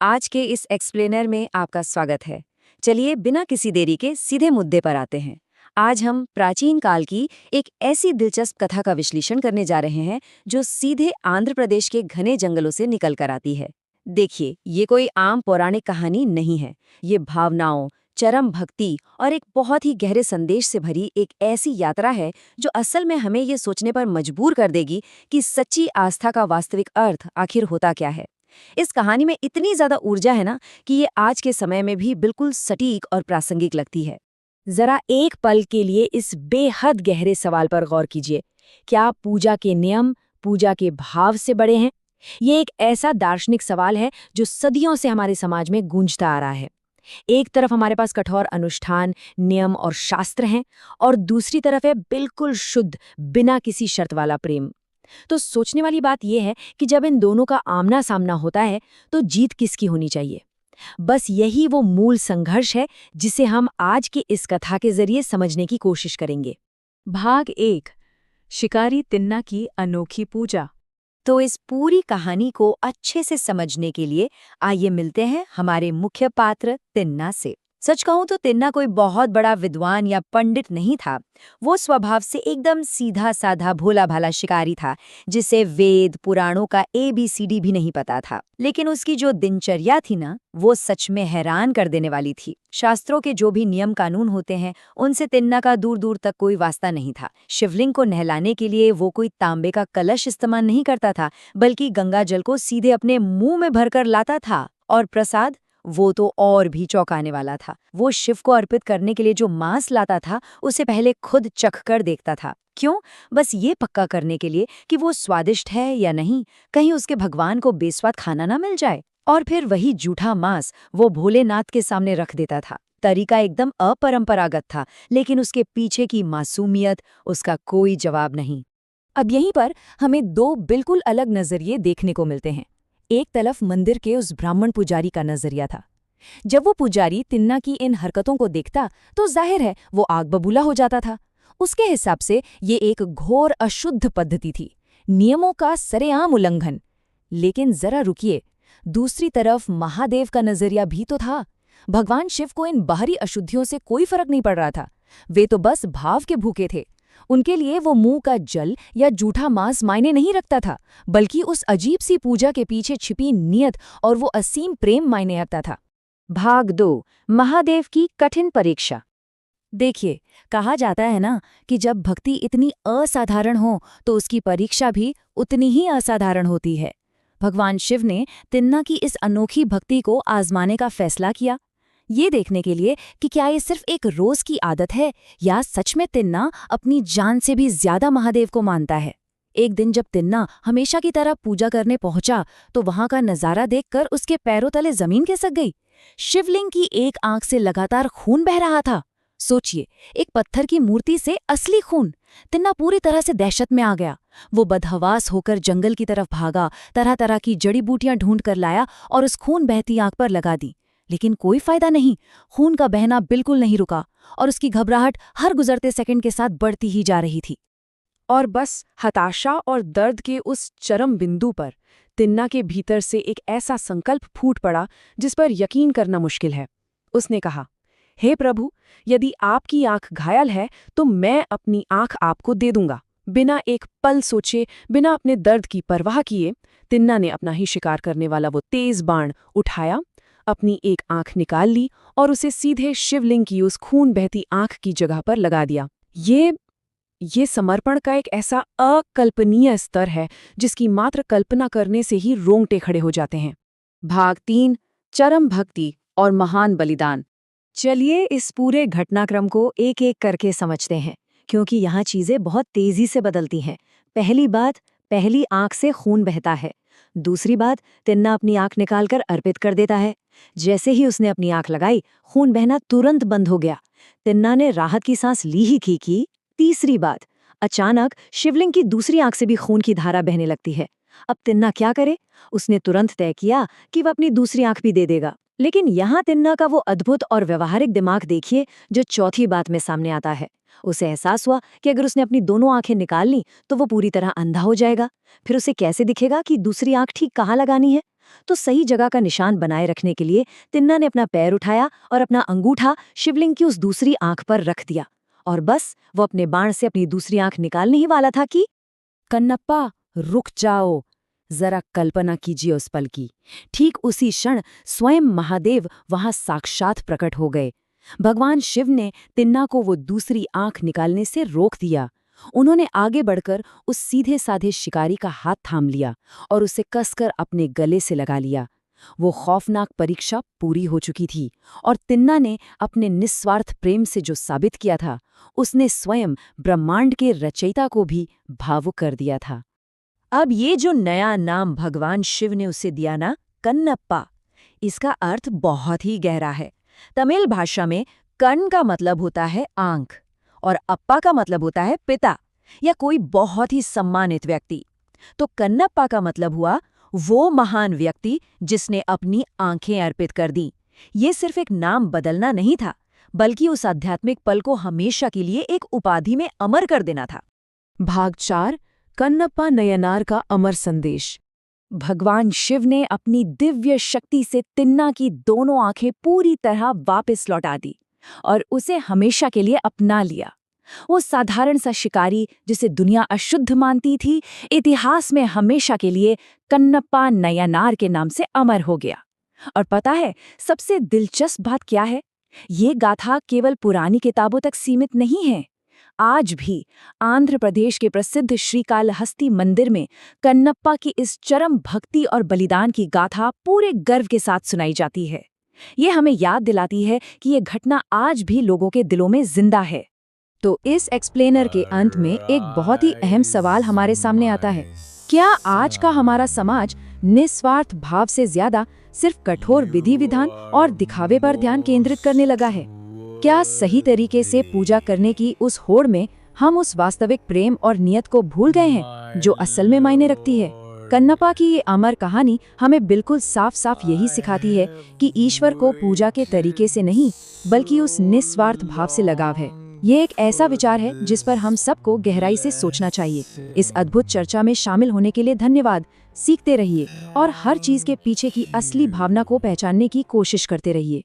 आज के इस एक्सप्लेनर में आपका स्वागत है। चलिए बिना किसी देरी के सीधे मुद्दे पर आते हैं। आज हम प्राचीन काल की एक ऐसी दिलचस्प कथा का विश्लेषण करने जा रहे हैं जो सीधे आंध्र प्रदेश के घने जंगलों से निकल कर आती है। देखिए, ये कोई आम पौराणिक कहानी नहीं है। ये भावनाओं, चरम भक्ति और एक बहुत ही गहरे संदेश से भरी एक ऐसी यात्रा है जो असल में हमें ये सोचने पर मजबूर कर देगी कि सच्ची आस्था का वास्तविक अर्थ आखिर होता क्या है। इस कहानी में इतनी ज्यादा ऊर्जा है ना कि ये आज के समय में भी बिल्कुल सटीक और प्रासंगिक लगती है। जरा एक पल के लिए इस बेहद गहरे सवाल पर गौर कीजिए। क्या पूजा के नियम पूजा के भाव से बड़े हैं? ये एक ऐसा दार्शनिक सवाल है जो सदियों से हमारे समाज में गूंजता आ रहा है। एक तरफ हमारे पास कठोर अनुष्ठान, नियम और शास्त्र हैं, और दूसरी तरफ है बिल्कुल शुद्ध, बिना किसी शर्त वाला प्रेम। तो सोचने वाली बात यह है कि जब इन दोनों का आमना सामना होता है तो जीत किसकी होनी चाहिए? बस यही वो मूल संघर्ष है जिसे हम आज की इस कथा के जरिए समझने की कोशिश करेंगे। भाग 1। शिकारी तिन्ना की अनोखी पूजा। तो इस पूरी कहानी को अच्छे से समझने के लिए आइए मिलते हैं हमारे मुख्य पात्र तिन्ना से। सच कहूं तो तिन्ना कोई बहुत बड़ा विद्वान या पंडित नहीं था। वो स्वभाव से एकदम सीधा साधा भोला भाला शिकारी था जिसे वेद पुराणों का ABCD भी नहीं पता था। लेकिन उसकी जो दिनचर्या थी ना, वो सच में हैरान कर देने वाली थी। शास्त्रों के जो भी नियम कानून होते हैं उनसे तिन्ना का दूर दूर तक कोई वास्ता नहीं था। शिवलिंग को नहलाने के लिए वो कोई तांबे का कलश इस्तेमाल नहीं करता था, बल्कि गंगा जल को सीधे अपने मुंह में भरकर लाता था। और प्रसाद, वो तो और भी चौंकाने वाला था। वो शिव को अर्पित करने के लिए जो मांस लाता था उसे पहले खुद चख कर देखता था। क्यों? बस ये पक्का करने के लिए कि वो स्वादिष्ट है या नहीं, कहीं उसके भगवान को बेस्वाद खाना ना मिल जाए। और फिर वही जूठा मांस वो भोलेनाथ के सामने रख देता था। तरीका एकदम अपरंपरागत था, लेकिन उसके पीछे की मासूमियत, उसका कोई जवाब नहीं। अब यहीं पर हमें दो बिल्कुल अलग नजरिए देखने को मिलते हैं। एक तरफ मंदिर के उस ब्राह्मण पुजारी का नजरिया था। जब वो पुजारी तिन्ना की इन हरकतों को देखता तो जाहिर है वो आग बबूला हो जाता था। उसके हिसाब से ये एक घोर अशुद्ध पद्धति थी, नियमों का सरेआम उल्लंघन। लेकिन जरा रुकिए, दूसरी तरफ महादेव का नजरिया भी तो था। भगवान शिव को इन बाहरी अशुद्धियों से कोई फर्क नहीं पड़ रहा था। वे तो बस भाव के भूखे थे। उनके लिए वो मुंह का जल या जूठा मांस मायने नहीं रखता था, बल्कि उस अजीब सी पूजा के पीछे छिपी नियत और वो असीम प्रेम मायने रखता था। भाग 2, महादेव की कठिन परीक्षा। देखिए, कहा जाता है ना कि जब भक्ति इतनी असाधारण हो तो उसकी परीक्षा भी उतनी ही असाधारण होती है। भगवान शिव ने तिन्ना की इस अनोखी भक्ति को आजमाने का फैसला किया, ये देखने के लिए कि क्या ये सिर्फ एक रोज की आदत है या सच में तिन्ना अपनी जान से भी ज्यादा महादेव को मानता है। एक दिन जब तिन्ना हमेशा की तरह पूजा करने पहुंचा तो वहां का नजारा देखकर उसके पैरों तले जमीन खिसक गई। शिवलिंग की एक आंख से लगातार खून बह रहा था। सोचिए, एक पत्थर की मूर्ति से असली खून। तिन्ना पूरी तरह से दहशत में आ गया। वो बदहवास होकर जंगल की तरफ भागा, तरह तरह की जड़ी बूटियां ढूंढ कर लाया और उस खून बहती आंख पर लगा दी। लेकिन कोई फायदा नहीं, खून का बहना बिल्कुल नहीं रुका और उसकी घबराहट हर गुजरते सेकंड के साथ बढ़ती ही जा रही थी। और बस हताशा और दर्द के उस चरम बिंदु पर तिन्ना के भीतर से एक ऐसा संकल्प फूट पड़ा जिस पर यकीन करना मुश्किल है। उसने कहा, हे प्रभु, यदि आपकी आंख घायल है तो मैं अपनी आंख आपको दे दूंगा। बिना एक पल सोचे, बिना अपने दर्द की परवाह किए, तिन्ना ने अपना ही शिकार करने वाला वो तेज बाण उठाया, अपनी एक आंख निकाल ली और उसे सीधे शिवलिंग की उस खून बहती आंख की जगह पर लगा दिया। ये समर्पण का एक ऐसा अकल्पनीय स्तर है जिसकी मात्र कल्पना करने से ही रोंगटे खड़े हो जाते हैं। भाग 3, चरम भक्ति और महान बलिदान। चलिए इस पूरे घटनाक्रम को एक एक करके समझते हैं, क्योंकि यहाँ चीजें बहुत तेजी से बदलती हैं। पहली बात, पहली आंख से खून बहता है। दूसरी बात, तिन्ना अपनी आंख निकालकर अर्पित कर देता है। जैसे ही उसने अपनी आंख लगाई, खून बहना तुरंत बंद हो गया। तिन्ना ने राहत की सांस ली ही की। तीसरी बात, अचानक शिवलिंग की दूसरी आंख से भी खून की धारा बहने लगती है। अब तिन्ना क्या करे? उसने तुरंत तय किया कि वह अपनी दूसरी आंख भी दे देगा। लेकिन यहाँ तिन्ना का वो अद्भुत और व्यवहारिक दिमाग देखिए जो चौथी बात में सामने आता है। उसे एहसास हुआ कि अगर उसने अपनी दोनों आंखें निकाल ली तो वो पूरी तरह अंधा हो जाएगा। फिर उसे कैसे दिखेगा कि दूसरी आंख ठीक कहाँ लगानी है? तो सही जगह का निशान बनाए रखने के लिए तिन्ना ने अपना पैर उठाया और अपना अंगूठा शिवलिंग की उस दूसरी आंख पर रख दिया। और बस वो अपने बाण से अपनी दूसरी आंख निकालने ही वाला था कि कन्नप्पा, रुक जाओ, जरा कल्पना कीजिए उस पल की। ठीक उसी क्षण स्वयं महादेव वहां साक्षात प्रकट हो गए। भगवान शिव ने तिन्ना को वो दूसरी आंख निकालने से रोक दिया। उन्होंने आगे बढ़कर उस सीधे साधे शिकारी का हाथ थाम लिया और उसे कसकर अपने गले से लगा लिया। वो खौफनाक परीक्षा पूरी हो चुकी थी और तिन्ना ने अपने निस्वार्थ प्रेम से जो साबित किया था, उसने स्वयं ब्रह्मांड के रचयिता को भी भावुक कर दिया था। अब ये जो नया नाम भगवान शिव ने उसे दिया ना, कन्नप्पा, इसका अर्थ बहुत ही गहरा है। तमिल भाषा में कण का मतलब होता है आंख और अप्पा का मतलब होता है पिता या कोई बहुत ही सम्मानित व्यक्ति। तो कन्नप्पा का मतलब हुआ वो महान व्यक्ति जिसने अपनी आंखें अर्पित कर दी। ये सिर्फ एक नाम बदलना नहीं था, बल्कि उस आध्यात्मिक पल को हमेशा के लिए एक उपाधि में अमर कर देना था। भाग 4, कन्नप्पा नयनार का अमर संदेश। भगवान शिव ने अपनी दिव्य शक्ति से तिन्ना की दोनों आंखें पूरी तरह वापस लौटा दी और उसे हमेशा के लिए अपना लिया। वो साधारण सा शिकारी जिसे दुनिया अशुद्ध मानती थी, इतिहास में हमेशा के लिए कन्नप्पा नयनार के नाम से अमर हो गया। और पता है सबसे दिलचस्प बात क्या है? ये गाथा केवल पुरानी किताबों तक सीमित नहीं है। आज भी आंध्र प्रदेश के प्रसिद्ध श्रीकालहस्ती मंदिर में कन्नप्पा की इस चरम भक्ति और बलिदान की गाथा पूरे गर्व के साथ सुनाई जाती है। ये हमें याद दिलाती है कि ये घटना आज भी लोगों के दिलों में जिंदा है। तो इस एक्सप्लेनर के अंत में एक बहुत ही अहम सवाल हमारे सामने आता है। क्या आज का हमारा समाज निस्वार्थ भाव से ज्यादा सिर्फ कठोर विधि विधान और दिखावे पर ध्यान केंद्रित करने लगा है? क्या सही तरीके से पूजा करने की उस होड़ में हम उस वास्तविक प्रेम और नियत को भूल गए हैं जो असल में मायने रखती है? कन्नप्पा की ये अमर कहानी हमें बिल्कुल साफ साफ यही सिखाती है कि ईश्वर को पूजा के तरीके से नहीं, बल्कि उस निस्वार्थ भाव से लगाव है। ये एक ऐसा विचार है जिस पर हम सबको गहराई से सोचना चाहिए। इस अद्भुत चर्चा में शामिल होने के लिए धन्यवाद। सीखते रहिए और हर चीज के पीछे की असली भावना को पहचानने की कोशिश करते रहिए।